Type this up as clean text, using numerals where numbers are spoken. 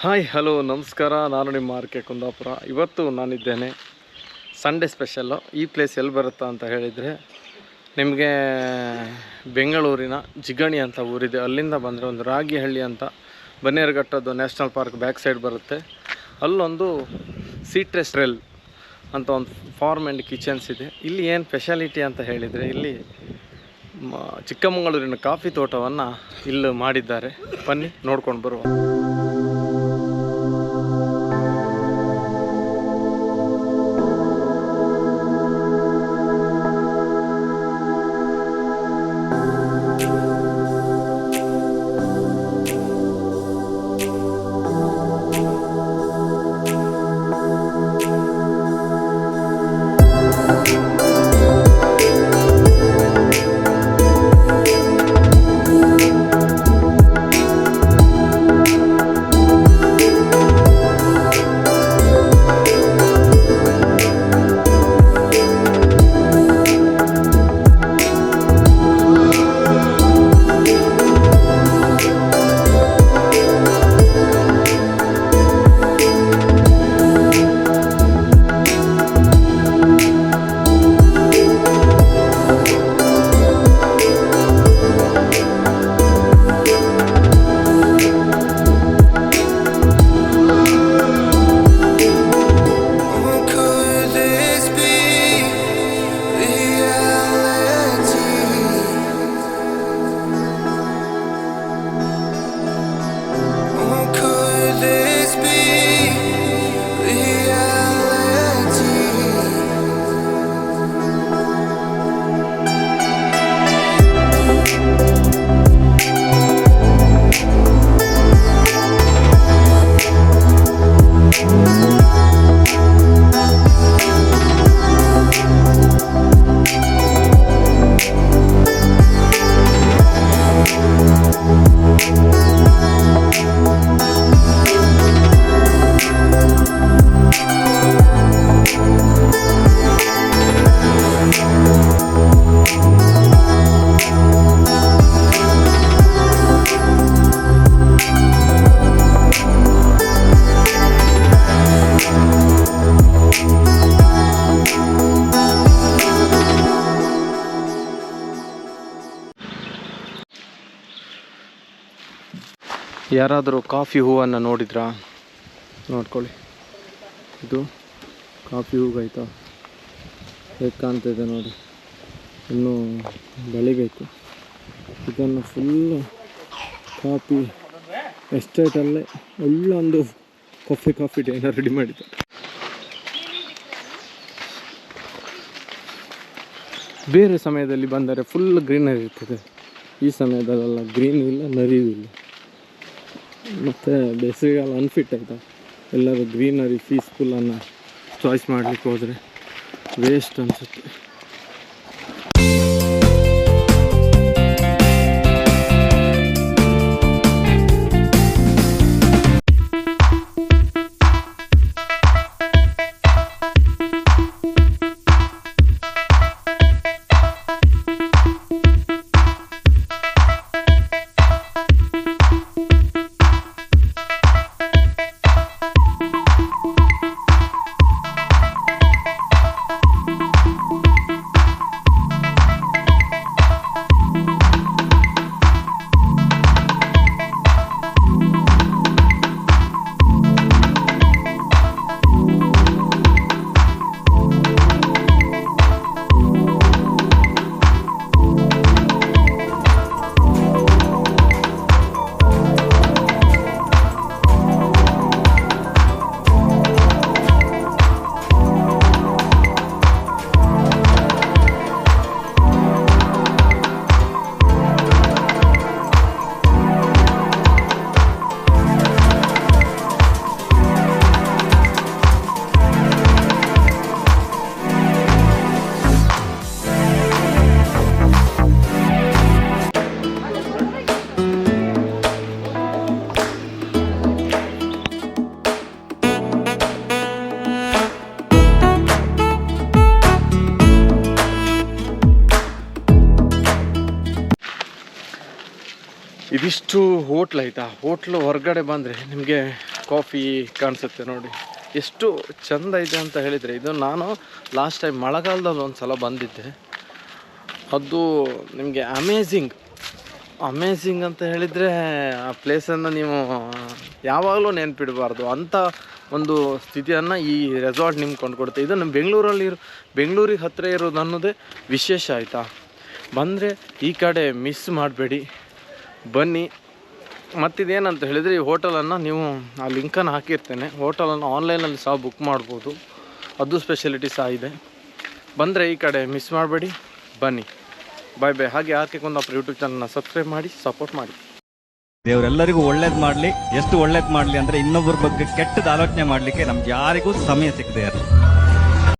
Hi hello ನಮಸ್ಕಾರ. ನಾನು ನಿಮ್ಮ ಆರ್.ಕೆ. ಕುಂದಾಪುರ. ಇವತ್ತು ನಾನಿದ್ದೇನೆ ಸಂಡೇ ಸ್ಪೆಷಲ್ಲು. ಈ ಪ್ಲೇಸ್ ಎಲ್ಲಿ ಬರುತ್ತಾ ಅಂತ ಹೇಳಿದರೆ, ನಿಮಗೆ ಬೆಂಗಳೂರಿನ ಜಿಗಣಿ ಅಂತ ಊರಿದೆ. ಅಲ್ಲಿಂದ ಬಂದರೆ ಒಂದು ರಾಗಿಹಳ್ಳಿ ಅಂತ ಬನ್ನೇರುಘಟ್ಟದ್ದು ನ್ಯಾಷನಲ್ ಪಾರ್ಕ್ ಬ್ಯಾಕ್ ಸೈಡ್ ಬರುತ್ತೆ. ಅಲ್ಲೊಂದು ಸಿಟ್ರಸ್ ಅಂತ ಒಂದು ಫಾರ್ಮ್ ಆ್ಯಂಡ್ ಕಿಚನ್ಸ್ ಇದೆ. ಇಲ್ಲಿ ಏನು ಸ್ಪೆಷಾಲಿಟಿ ಅಂತ ಹೇಳಿದರೆ, ಇಲ್ಲಿ ಚಿಕ್ಕಮಗಳೂರಿನ ಕಾಫಿ ತೋಟವನ್ನು ಇಲ್ಲಿ ಮಾಡಿದ್ದಾರೆ. ಬನ್ನಿ ನೋಡ್ಕೊಂಡು ಬರುವ. ಯಾರಾದರೂ ಕಾಫಿ ಹೂವನ್ನು ನೋಡಿದ್ರಾ? ನೋಡ್ಕೊಳ್ಳಿ, ಇದು ಕಾಫಿ ಹೂವು ಆಯಿತಾ, ಹೇಗೆ ಕಾಣ್ತಿದೆ ನೋಡಿ. ಇನ್ನೂ ಬೆಳಿಬೇಕು. ಇದನ್ನು ಫುಲ್ಲು ಕಾಫಿ ಎಸ್ಟೇಟಲ್ಲೇ ಒಳ್ಳೊಂದು ಕಾಫಿ ಡೇನ ರೆಡಿ ಮಾಡಿದ್ದಾರೆ. ಬೇರೆ ಸಮಯದಲ್ಲಿ ಬಂದರೆ ಫುಲ್ ಗ್ರೀನರಿ ಇರ್ತದೆ. ಈ ಸಮಯದಲ್ಲೆಲ್ಲ ಗ್ರೀನ್ ಇಲ್ಲ, ನರಿಯೂ ಇಲ್ಲ. ಮತ್ತು ಬೇಸಿಗೆಗಾಲ ಅನ್ಫಿಟ್ ಆಯಿತಾ, ಎಲ್ಲರೂ ಗ್ರೀನರಿ ಪೀಸ್ಫುಲ್ಲನ್ನು ಚಾಯ್ಸ್ ಮಾಡಲಿಕ್ಕೆ ಹೋದರೆ ವೇಸ್ಟ್ ಅನಿಸುತ್ತೆ. ಇದಿಷ್ಟು ಹೋಟ್ಲ್ ಆಯಿತಾ. ಹೋಟ್ಲು ಹೊರಗಡೆ ಬಂದರೆ ನಿಮಗೆ ಕಾಫಿ ಕಾಣಿಸುತ್ತೆ ನೋಡಿ, ಎಷ್ಟು ಚೆಂದ ಇದೆ ಅಂತ ಹೇಳಿದರೆ. ಇದು ನಾನು ಲಾಸ್ಟ್ ಟೈಮ್ ಮಳೆಗಾಲದಲ್ಲಿ ಒಂದು ಸಲ ಬಂದಿದ್ದೆ. ಅದು ನಿಮಗೆ ಅಮೇಝಿಂಗ್ ಅಂತ ಹೇಳಿದರೆ ಆ ಪ್ಲೇಸನ್ನು ನೀವು ಯಾವಾಗಲೂ ನೆನಪಿಡಬಾರ್ದು ಅಂಥ ಒಂದು ಸ್ಥಿತಿಯನ್ನು ಈ ರೆಸಾರ್ಟ್ ನಿಮ್ಗೆ ಕೊಂಡ್ಕೊಡುತ್ತೆ. ಇದು ನಮ್ಮ ಬೆಂಗಳೂರಿಗೆ ಹತ್ತಿರ ಇರೋದು ಅನ್ನೋದೇ ವಿಶೇಷ ಆಯಿತಾ. ಬಂದರೆ ಈ ಕಡೆ ಮಿಸ್ ಮಾಡಬೇಡಿ, ಬನ್ನಿ. ಮತ್ತಿದೇನಂತ ಹೇಳಿದರೆ ಈ ಹೋಟೆಲನ್ನು ನೀವು ಆ ಲಿಂಕನ್ನು ಹಾಕಿರ್ತೇನೆ, ಹೋಟೆಲನ್ನು ಆನ್ಲೈನಲ್ಲಿ ಸಹ ಬುಕ್ ಮಾಡ್ಬೋದು, ಅದು ಸ್ಪೆಷಾಲಿಟಿ ಸಹ ಇದೆ. ಬಂದರೆ ಈ ಕಡೆ ಮಿಸ್ ಮಾಡಬೇಡಿ, ಬನ್ನಿ. ಬಾಯ್ ಬಾಯ್. ಹಾಗೆ ಆರ್ ಕೆ ಕುಂದಾಪುರ ಯೂಟ್ಯೂಬ್ ಚಾನಲ್ನ ಸಬ್ಸ್ಕ್ರೈಬ್ ಮಾಡಿ, ಸಪೋರ್ಟ್ ಮಾಡಿ. ದೇವರೆಲ್ಲರಿಗೂ ಒಳ್ಳೇದು ಮಾಡಲಿ. ಎಷ್ಟು ಒಳ್ಳೇದು ಮಾಡಲಿ ಅಂದರೆ ಇನ್ನೊಬ್ಬರ ಬಗ್ಗೆ ಕೆಟ್ಟದ ಆಲೋಚನೆ ಮಾಡಲಿಕ್ಕೆ ನಮ್ಗೆ ಯಾರಿಗೂ ಸಮಯ ಸಿಗದೆ ಇರಲಿ.